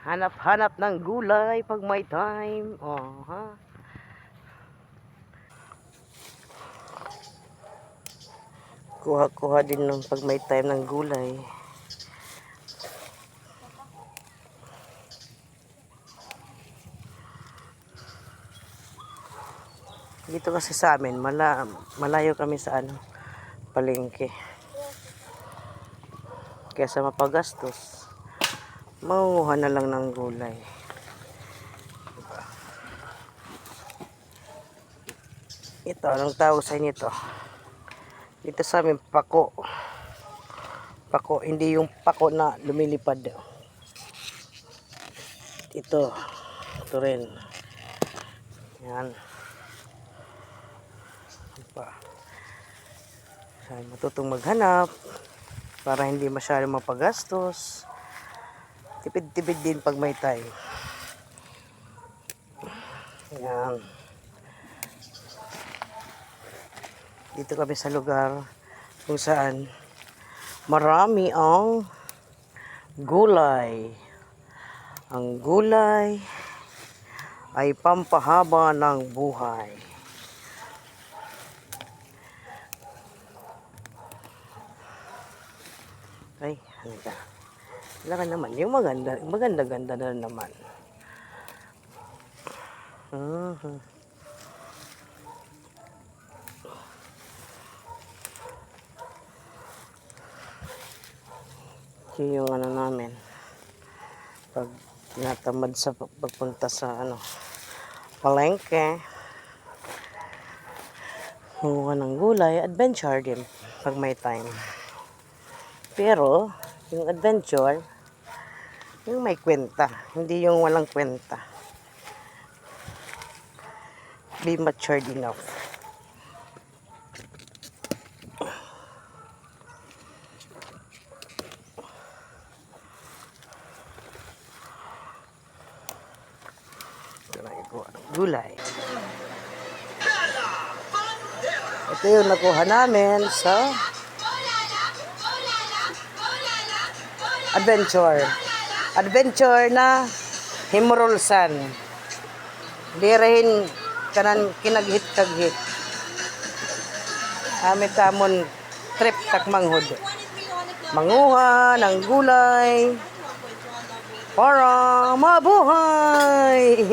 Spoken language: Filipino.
Hanap-hanap ng gulay pag may time. Oh, ha? Kuha-kuha din ng pag may time ng gulay. Dito kasi sa amin, malayo kami sa palengke. Kaysa mapagastos, mangunguha na lang ng gulay. Diba? Ito, anong tawag sa inyo ito? Dito sa amin, pako. Pako, hindi yung pako na lumilipad. Ito rin. Yan. Matutong maghanap para hindi masyadong mapagastos. Tipid-tipid din pag may time. Yan. Dito kami sa lugar kung saan marami ang gulay. Ang gulay ay pampahaba ng buhay. Ay, ano ka? Wala ka naman. Yung maganda-ganda na naman. Yung namin. Pag tinatamad sa pagpunta sa palengke, kumuha ng gulay, adventure din pag may time. Pero, yung adventure, yung may kwenta, hindi yung walang kwenta. Be matured enough. Ito na ikuha ng gulay. Ito yung nakuha namin sa adventure na himurulsan. Dirahin kanan kinaghit-kaghit. Amit tamon trip takmanghod. Manguha ng gulay para mabuhay.